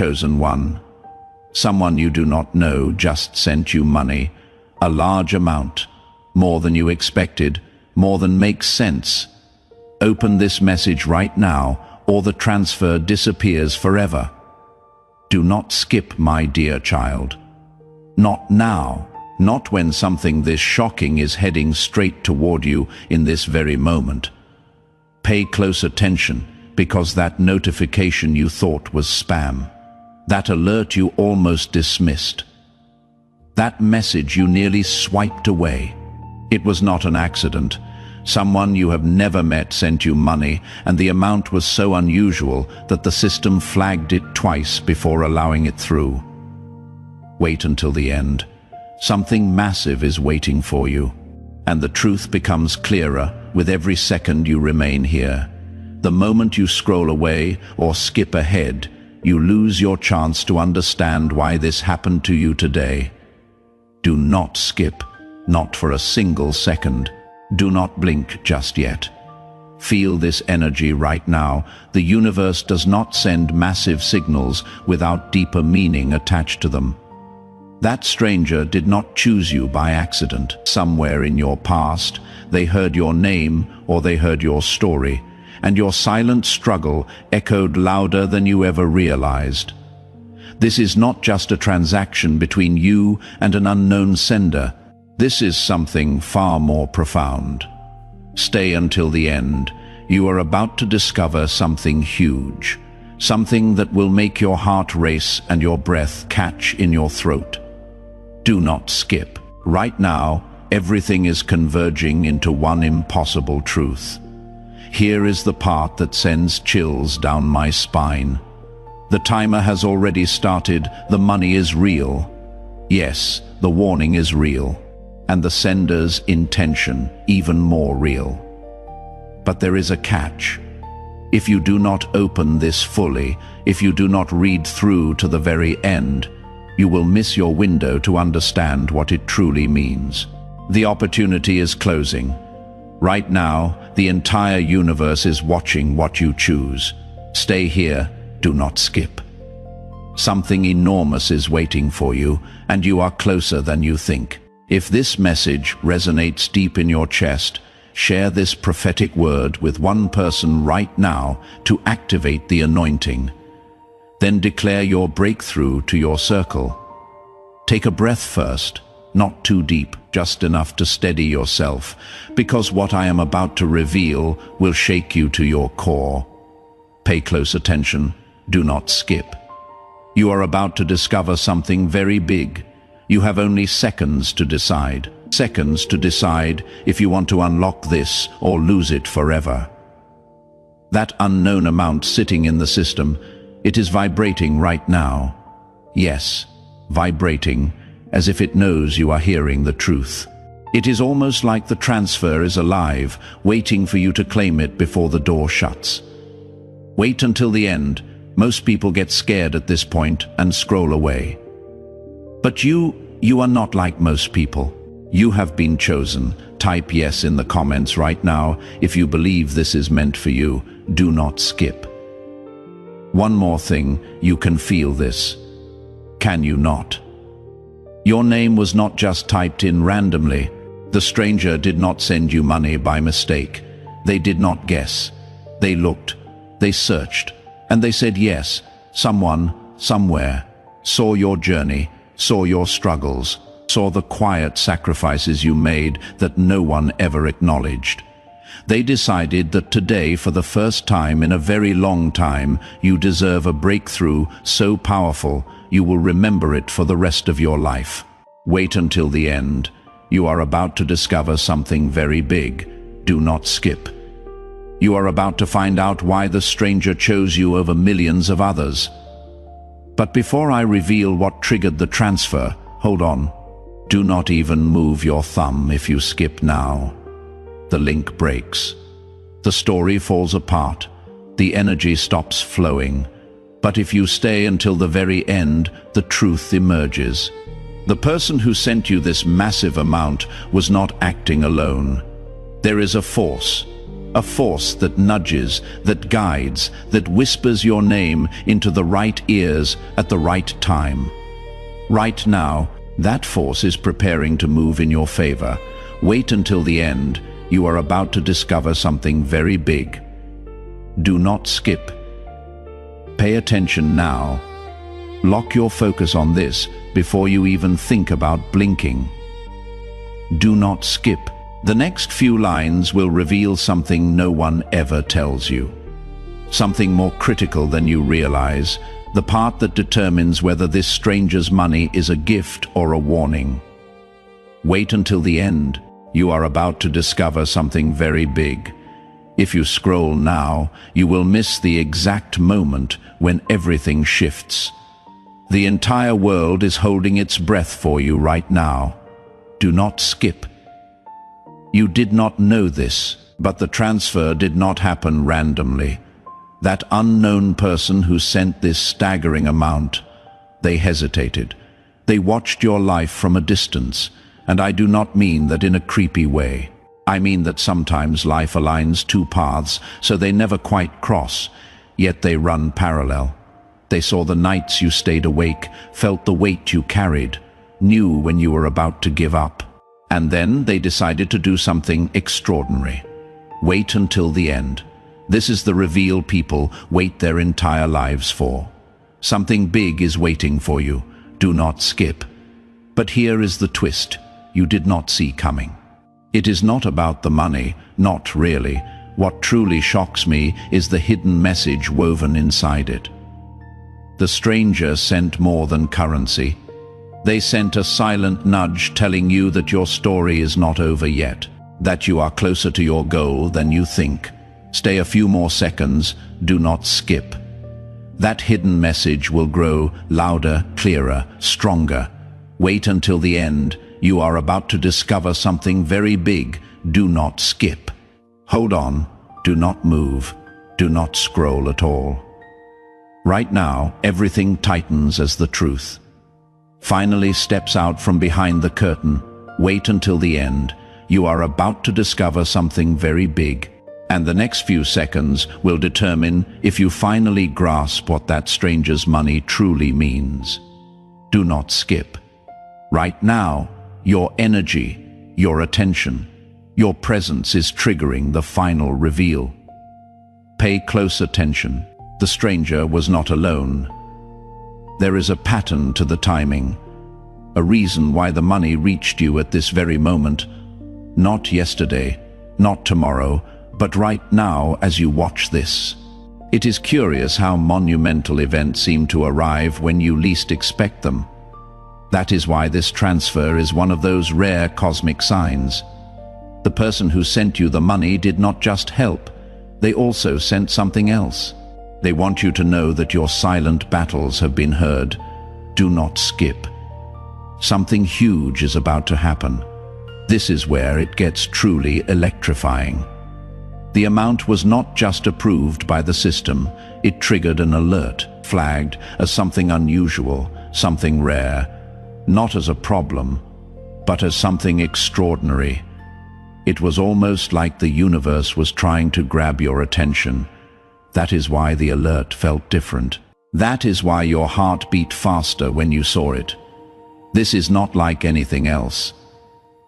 chosen one. Someone you do not know just sent you money, a large amount, more than you expected, more than makes sense. Open this message right now, or the transfer disappears forever. Do not skip, my dear child. Not now, not when something this shocking is heading straight toward you in this very moment. Pay close attention, because that notification you thought was spam, that alert you almost dismissed, that message you nearly swiped away, it was not an accident. Someone you have never met sent you money, and the amount was so unusual that the system flagged it twice before allowing it through. Wait until the end. Something massive is waiting for you, and the truth becomes clearer with every second you remain here. The moment you scroll away or skip ahead, you lose your chance to understand why this happened to you today. Do not skip, not for a single second. Do not blink just yet. Feel this energy right now. The universe does not send massive signals without deeper meaning attached to them. That stranger did not choose you by accident. Somewhere in your past, they heard your name or they heard your story, and your silent struggle echoed louder than you ever realized. This is not just a transaction between you and an unknown sender. This is something far more profound. Stay until the end. You are about to discover something huge, something that will make your heart race and your breath catch in your throat. Do not skip. Right now, everything is converging into one impossible truth. Here is the part that sends chills down my spine. The timer has already started. The money is real. Yes, the warning is real. And the sender's intention even more real. But there is a catch. If you do not open this fully, if you do not read through to the very end, you will miss your window to understand what it truly means. The opportunity is closing. Right now, the entire universe is watching what you choose. Stay here, do not skip. Something enormous is waiting for you, and you are closer than you think. If this message resonates deep in your chest, share this prophetic word with one person right now to activate the anointing. Then declare your breakthrough to your circle. Take a breath first, not too deep, just enough to steady yourself, because what I am about to reveal will shake you to your core. Pay close attention, do not skip. You are about to discover something very big. You have only seconds to decide. Seconds to decide if you want to unlock this or lose it forever. That unknown amount sitting in the system, it is vibrating right now. Yes, vibrating, as if it knows you are hearing the truth. It is almost like the transfer is alive, waiting for you to claim it before the door shuts. Wait until the end. Most people get scared at this point and scroll away. But you are not like most people. You have been chosen. Type yes in the comments right now if you believe this is meant for you. Do not skip. One more thing, you can feel this. Can you not? Your name was not just typed in randomly. The stranger did not send you money by mistake. They did not guess. They looked, they searched, and they said yes. Someone, somewhere, saw your journey, saw your struggles, saw the quiet sacrifices you made that no one ever acknowledged. They decided that today, for the first time in a very long time, you deserve a breakthrough so powerful you will remember it for the rest of your life. Wait until the end. You are about to discover something very big. Do not skip. You are about to find out why the stranger chose you over millions of others. But before I reveal what triggered the transfer, hold on. Do not even move your thumb if you skip now. The link breaks. The story falls apart. The energy stops flowing. But if you stay until the very end, the truth emerges. The person who sent you this massive amount was not acting alone. There is a force, A force that nudges, that guides, that whispers your name into the right ears at the right time. Right now, that force is preparing to move in your favor. Wait until the end. You are about to discover something very big. Do not skip. Pay attention now. Lock your focus on this before you even think about blinking. Do not skip. The next few lines will reveal something no one ever tells you. Something more critical than you realize, the part that determines whether this stranger's money is a gift or a warning. Wait until the end. You are about to discover something very big. If you scroll now, you will miss the exact moment when everything shifts. The entire world is holding its breath for you right now. Do not skip. You did not know this, but the transfer did not happen randomly. That unknown person who sent this staggering amount, they hesitated. They watched your life from a distance, and I do not mean that in a creepy way. I mean that sometimes life aligns two paths, so they never quite cross, yet they run parallel. They saw the nights you stayed awake, felt the weight you carried, knew when you were about to give up. And then they decided to do something extraordinary. Wait until the end. This is the reveal people wait their entire lives for. Something big is waiting for you. Do not skip. But here is the twist you did not see coming. It is not about the money, not really. What truly shocks me is the hidden message woven inside it. The stranger sent more than currency. They sent a silent nudge telling you that your story is not over yet, that you are closer to your goal than you think. Stay a few more seconds, do not skip. That hidden message will grow louder, clearer, stronger. Wait until the end. You are about to discover something very big. Do not skip. Hold on, do not move, do not scroll at all. Right now, everything tightens as the truth finally steps out from behind the curtain. Wait until the end. You are about to discover something very big, and the next few seconds will determine if you finally grasp what that stranger's money truly means. Do not skip. Right now, your energy, your attention, your presence is triggering the final reveal. Pay close attention. The stranger was not alone. There is a pattern to the timing, a reason why the money reached you at this very moment. Not yesterday, not tomorrow, but right now as you watch this. It is curious how monumental events seem to arrive when you least expect them. That is why this transfer is one of those rare cosmic signs. The person who sent you the money did not just help, they also sent something else. They want you to know that your silent battles have been heard. Do not skip. Something huge is about to happen. This is where it gets truly electrifying. The amount was not just approved by the system, it triggered an alert, flagged as something unusual, something rare, not as a problem, but as something extraordinary. It was almost like the universe was trying to grab your attention. That is why the alert felt different. That is why your heart beat faster when you saw it. This is not like anything else.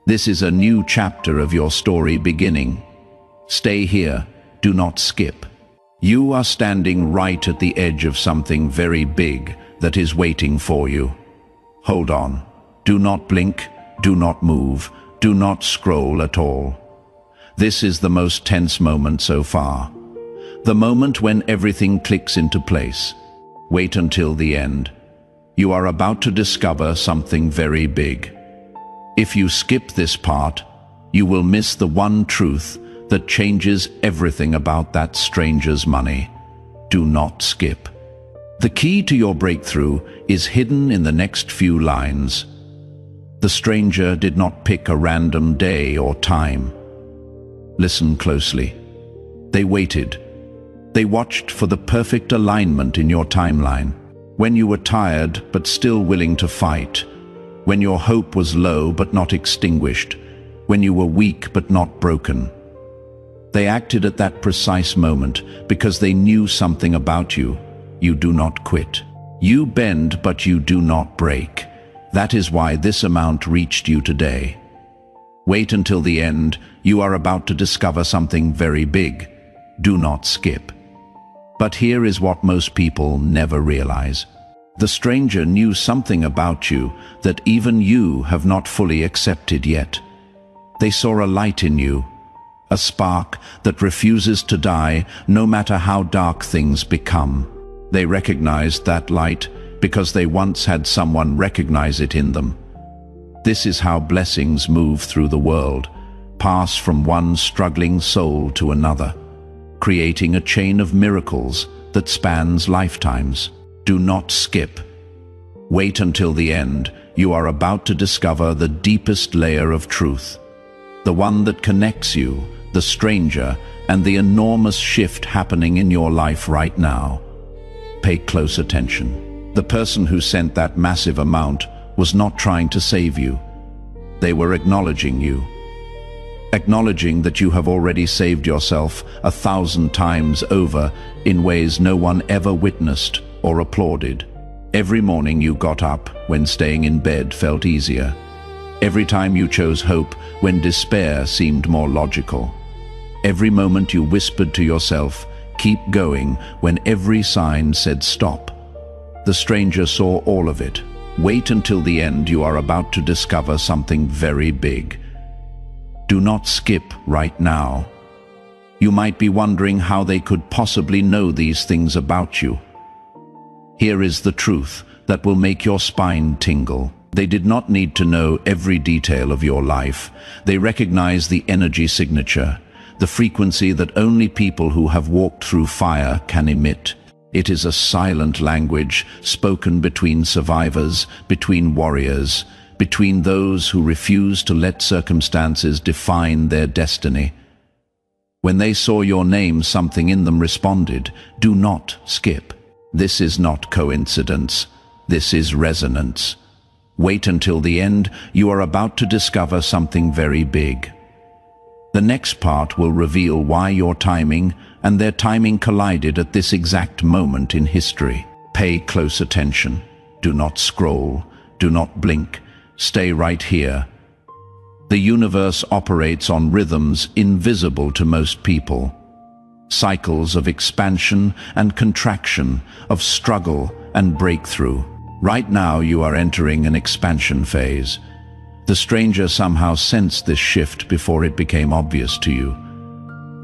This is a new chapter of your story beginning. Stay here, do not skip. You are standing right at the edge of something very big that is waiting for you. Hold on, do not blink, do not move, do not scroll at all. This is the most tense moment so far. The moment when everything clicks into place. Wait until the end. You are about to discover something very big. If you skip this part, you will miss the one truth that changes everything about that stranger's money. Do not skip. The key to your breakthrough is hidden in the next few lines. The stranger did not pick a random day or time. Listen closely. They waited. They watched for the perfect alignment in your timeline. When you were tired but still willing to fight. When your hope was low but not extinguished. When you were weak but not broken. They acted at that precise moment because they knew something about you. You do not quit. You bend, but you do not break. That is why this amount reached you today. Wait until the end. You are about to discover something very big. Do not skip. But here is what most people never realize. The stranger knew something about you that even you have not fully accepted yet. They saw a light in you, a spark that refuses to die no matter how dark things become. They recognized that light because they once had someone recognize it in them. This is how blessings move through the world, pass from one struggling soul to another, creating a chain of miracles that spans lifetimes. Do not skip. Wait until the end. You are about to discover the deepest layer of truth, the one that connects you, the stranger, and the enormous shift happening in your life right now. Pay close attention. The person who sent that massive amount was not trying to save you. They were acknowledging you. Acknowledging that you have already saved yourself 1,000 times over in ways no one ever witnessed or applauded. Every morning you got up when staying in bed felt easier. Every time you chose hope when despair seemed more logical. Every moment you whispered to yourself, "Keep going," when every sign said stop. The stranger saw all of it. Wait until the end. You are about to discover something very big. Do not skip right now. You might be wondering how they could possibly know these things about you. Here is the truth that will make your spine tingle. They did not need to know every detail of your life. They recognize the energy signature, the frequency that only people who have walked through fire can emit. It is a silent language spoken between survivors, between warriors, between those who refuse to let circumstances define their destiny. When they saw your name, something in them responded. Do not skip. This is not coincidence. This is resonance. Wait until the end. You are about to discover something very big. The next part will reveal why your timing and their timing collided at this exact moment in history. Pay close attention. Do not scroll. Do not blink. Stay right here. The universe operates on rhythms invisible to most people. Cycles of expansion and contraction, of struggle and breakthrough. Right now you are entering an expansion phase. The stranger somehow sensed this shift before it became obvious to you.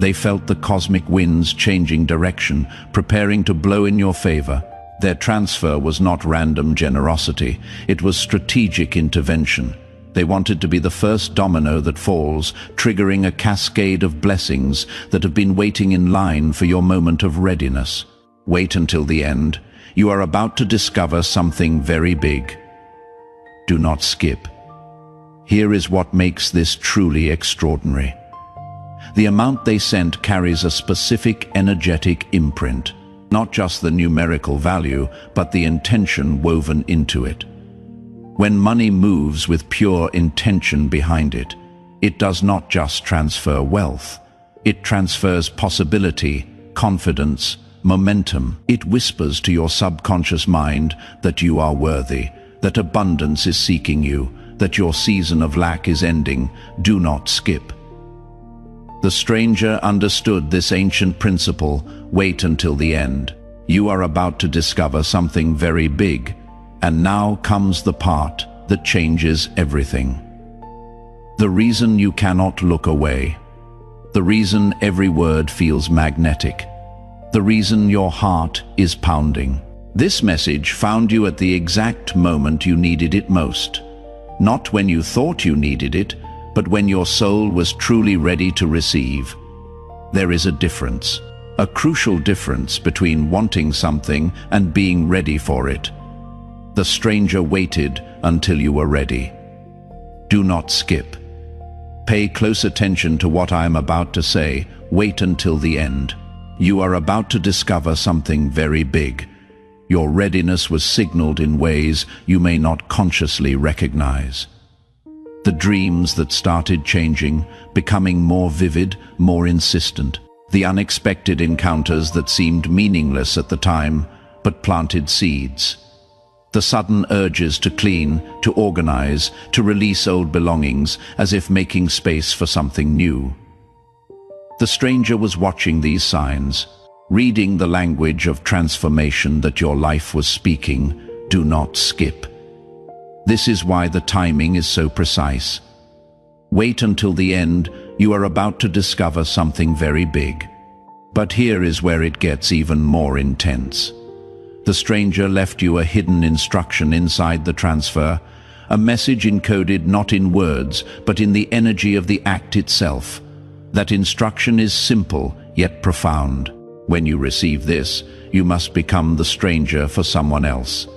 They felt the cosmic winds changing direction, preparing to blow in your favor. Their transfer was not random generosity, it was strategic intervention. They wanted to be the first domino that falls, triggering a cascade of blessings that have been waiting in line for your moment of readiness. Wait until the end. You are about to discover something very big. Do not skip. Here is what makes this truly extraordinary. The amount they sent carries a specific energetic imprint, not just the numerical value, but the intention woven into it. When money moves with pure intention behind it, it does not just transfer wealth. It transfers possibility, confidence, momentum. It whispers to your subconscious mind that you are worthy, that abundance is seeking you, that your season of lack is ending. Do not skip. The stranger understood this ancient principle. Wait until the end. You are about to discover something very big. And now comes the part that changes everything. The reason you cannot look away. The reason every word feels magnetic. The reason your heart is pounding. This message found you at the exact moment you needed it most. Not when you thought you needed it, but when your soul was truly ready to receive. There is a difference, a crucial difference between wanting something and being ready for it. The stranger waited until you were ready. Do not skip. Pay close attention to what I am about to say. Wait until the end. You are about to discover something very big. Your readiness was signaled in ways you may not consciously recognize. The dreams that started changing, becoming more vivid, more insistent. The unexpected encounters that seemed meaningless at the time, but planted seeds. The sudden urges to clean, to organize, to release old belongings, as if making space for something new. The stranger was watching these signs, reading the language of transformation that your life was speaking. Do not skip. This is why the timing is so precise. Wait until the end. You are about to discover something very big. But here is where it gets even more intense. The stranger left you a hidden instruction inside the transfer, a message encoded not in words, but in the energy of the act itself. That instruction is simple, yet profound. When you receive this, you must become the stranger for someone else.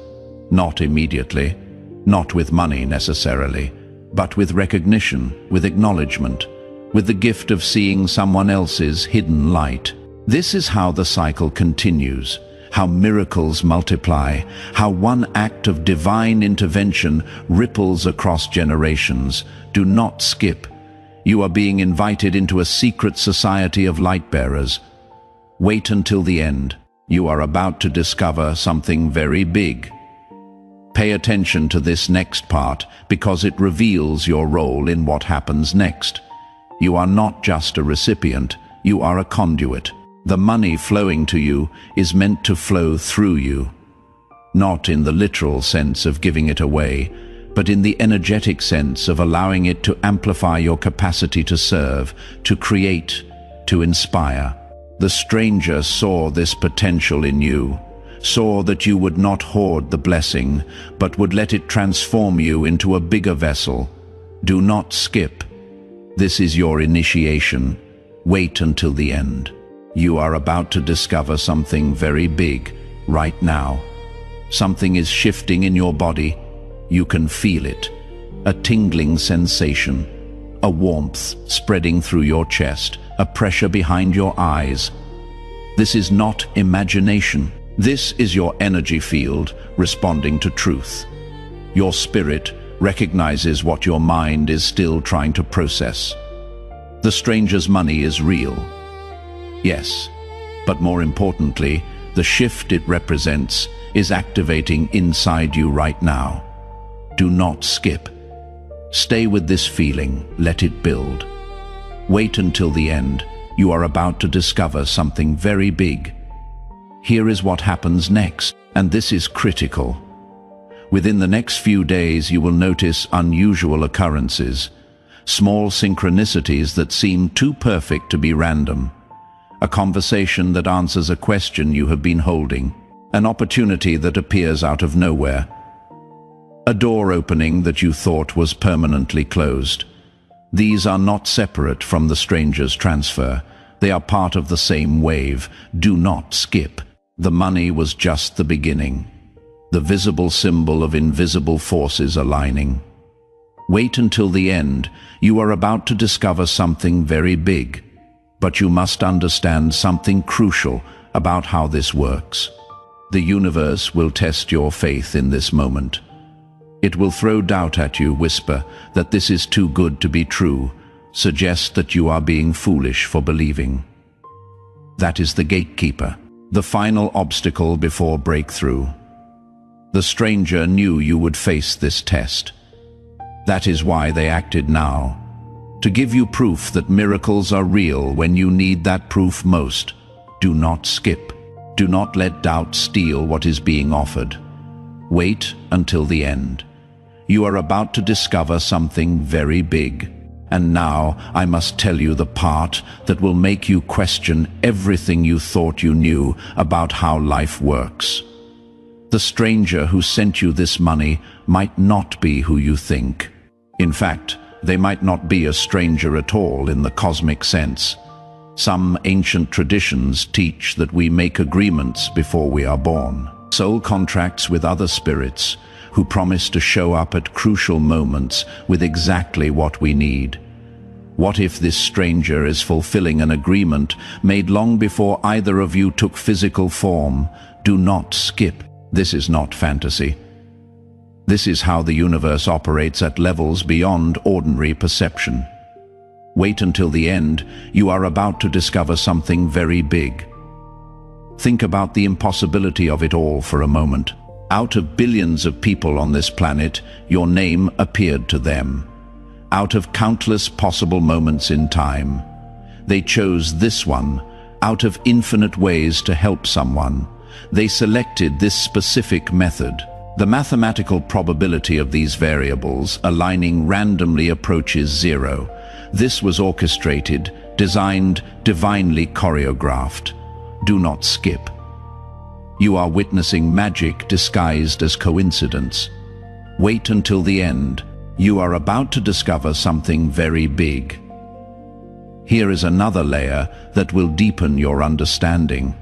Not immediately, not with money necessarily, but with recognition, with acknowledgement, with the gift of seeing someone else's hidden light. This is how the cycle continues, how miracles multiply, how one act of divine intervention ripples across generations. Do not skip. You are being invited into a secret society of light-bearers. Wait until the end. You are about to discover something very big. Pay attention to this next part, because it reveals your role in what happens next. You are not just a recipient, you are a conduit. The money flowing to you is meant to flow through you. Not in the literal sense of giving it away, but in the energetic sense of allowing it to amplify your capacity to serve, to create, to inspire. The stranger saw this potential in you, saw that you would not hoard the blessing, but would let it transform you into a bigger vessel. Do not skip. This is your initiation. Wait until the end. You are about to discover something very big right now. Something is shifting in your body. You can feel it. A tingling sensation, a warmth spreading through your chest, a pressure behind your eyes. This is not imagination. This is your energy field responding to truth. Your spirit recognizes what your mind is still trying to process. The stranger's money is real. Yes, but more importantly, the shift it represents is activating inside you right now. Do not skip. Stay with this feeling, let it build. Wait until the end. You are about to discover something very big. Here is what happens next, and this is critical. Within the next few days, you will notice unusual occurrences, small synchronicities that seem too perfect to be random. A conversation that answers a question you have been holding, an opportunity that appears out of nowhere, a door opening that you thought was permanently closed. These are not separate from the stranger's transfer. They are part of the same wave. Do not skip. The money was just the beginning, the visible symbol of invisible forces aligning. Wait until the end. You are about to discover something very big. But you must understand something crucial about how this works. The universe will test your faith in this moment. It will throw doubt at you, whisper that this is too good to be true, suggest that you are being foolish for believing. That is the gatekeeper, the final obstacle before breakthrough. The stranger knew you would face this test. That is why they acted now. To give you proof that miracles are real when you need that proof most. Do not skip. Do not let doubt steal what is being offered. Wait until the end. You are about to discover something very big. And now I must tell you the part that will make you question everything you thought you knew about how life works. The stranger who sent you this money might not be who you think. In fact, they might not be a stranger at all in the cosmic sense. Some ancient traditions teach that we make agreements before we are born. Soul contracts with other spirits who promise to show up at crucial moments with exactly what we need. What if this stranger is fulfilling an agreement made long before either of you took physical form? Do not skip. This is not fantasy. This is how the universe operates at levels beyond ordinary perception. Wait until the end. You are about to discover something very big. Think about the impossibility of it all for a moment. Out of billions of people on this planet, your name appeared to them. Out of countless possible moments in time, they chose this one. Out of infinite ways to help someone, they selected this specific method. The mathematical probability of these variables aligning randomly approaches zero. This was orchestrated, designed, divinely choreographed. Do not skip. You are witnessing magic disguised as coincidence. Wait until the end. You are about to discover something very big. Here is another layer that will deepen your understanding.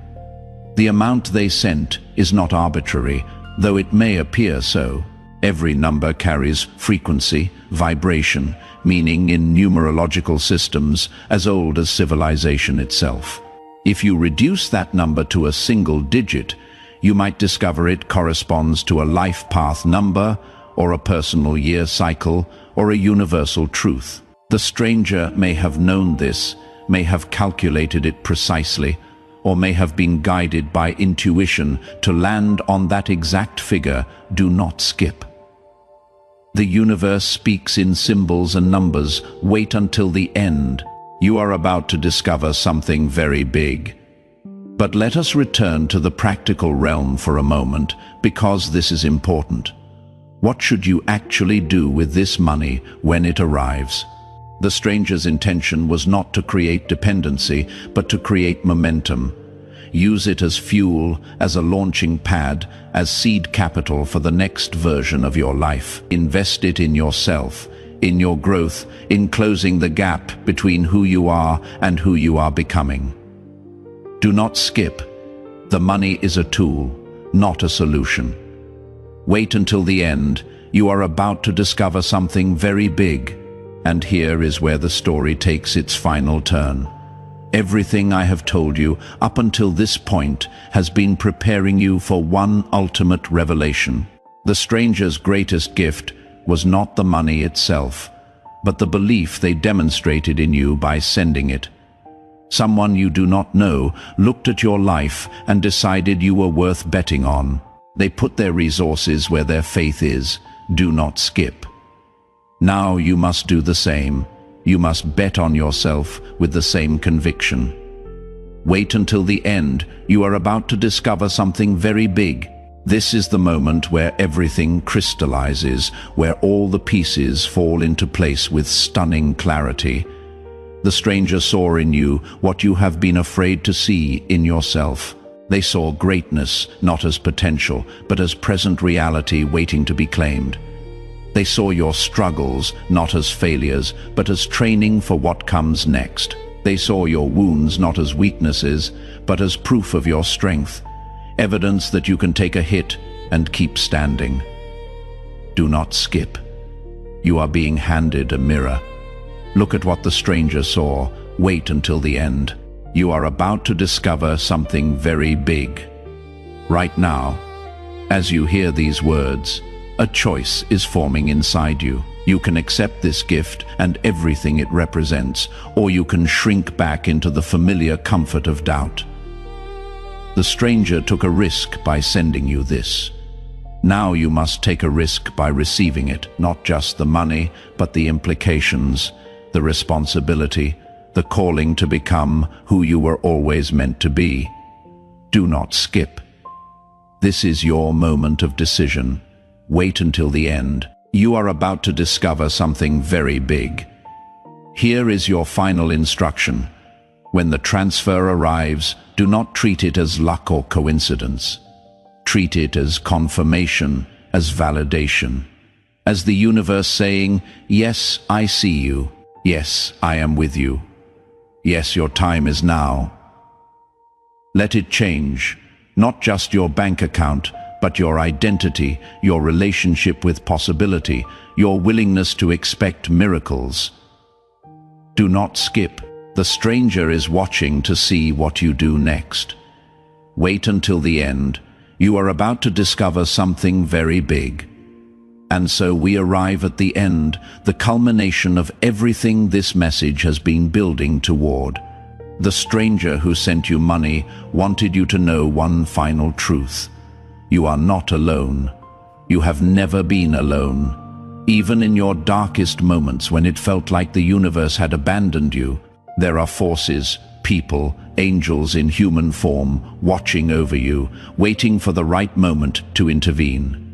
The amount they sent is not arbitrary, though it may appear so. Every number carries frequency, vibration, meaning in numerological systems as old as civilization itself. If you reduce that number to a single digit, you might discover it corresponds to a life path number, or a personal year cycle, or a universal truth. The stranger may have known this, may have calculated it precisely, or may have been guided by intuition to land on that exact figure. Do not skip. The universe speaks in symbols and numbers. Wait until the end. You are about to discover something very big. But let us return to the practical realm for a moment, because this is important. What should you actually do with this money when it arrives? The stranger's intention was not to create dependency, but to create momentum. Use it as fuel, as a launching pad, as seed capital for the next version of your life. Invest it in yourself, in your growth, in closing the gap between who you are and who you are becoming. Do not skip. The money is a tool, not a solution. Wait until the end. You are about to discover something very big. And here is where the story takes its final turn. Everything I have told you up until this point has been preparing you for one ultimate revelation. The stranger's greatest gift was not the money itself, but the belief they demonstrated in you by sending it. Someone you do not know looked at your life and decided you were worth betting on. They put their resources where their faith is. Do not skip. Now you must do the same. You must bet on yourself with the same conviction. Wait until the end. You are about to discover something very big. This is the moment where everything crystallizes, where all the pieces fall into place with stunning clarity. The stranger saw in you what you have been afraid to see in yourself. They saw greatness not as potential, but as present reality waiting to be claimed. They saw your struggles not as failures, but as training for what comes next. They saw your wounds not as weaknesses, but as proof of your strength, evidence that you can take a hit and keep standing. Do not skip. You are being handed a mirror. Look at what the stranger saw. Wait until the end. You are about to discover something very big. Right now, as you hear these words, a choice is forming inside you. You can accept this gift and everything it represents, or you can shrink back into the familiar comfort of doubt. The stranger took a risk by sending you this. Now you must take a risk by receiving it, not just the money, but the implications, the responsibility, the calling to become who you were always meant to be. Do not skip. This is your moment of decision. Wait until the end. You are about to discover something very big. Here is your final instruction. When the transfer arrives, do not treat it as luck or coincidence. Treat it as confirmation, as validation, as the universe saying, yes, I see you. Yes, I am with you. Yes, your time is now. Let it change, not just your bank account, but your identity, your relationship with possibility, your willingness to expect miracles. Do not skip. The stranger is watching to see what you do next. Wait until the end. You are about to discover something very big. And so we arrive at the end, the culmination of everything this message has been building toward. The stranger who sent you money wanted you to know one final truth. You are not alone. You have never been alone. Even in your darkest moments when it felt like the universe had abandoned you, there are forces, people, angels in human form, watching over you, waiting for the right moment to intervene.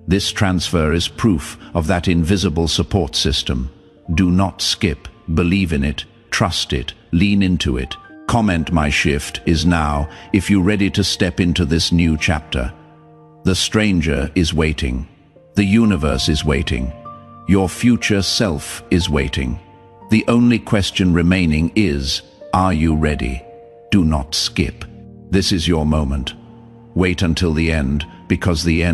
This transfer is proof of that invisible support system. Do not skip. Believe in it. Trust it. Lean into it. Comment "My shift is now" if you're ready to step into this new chapter. The stranger is waiting. The universe is waiting. Your future self is waiting. The only question remaining is, are you ready? Do not skip. This is your moment. Wait until the end, because the end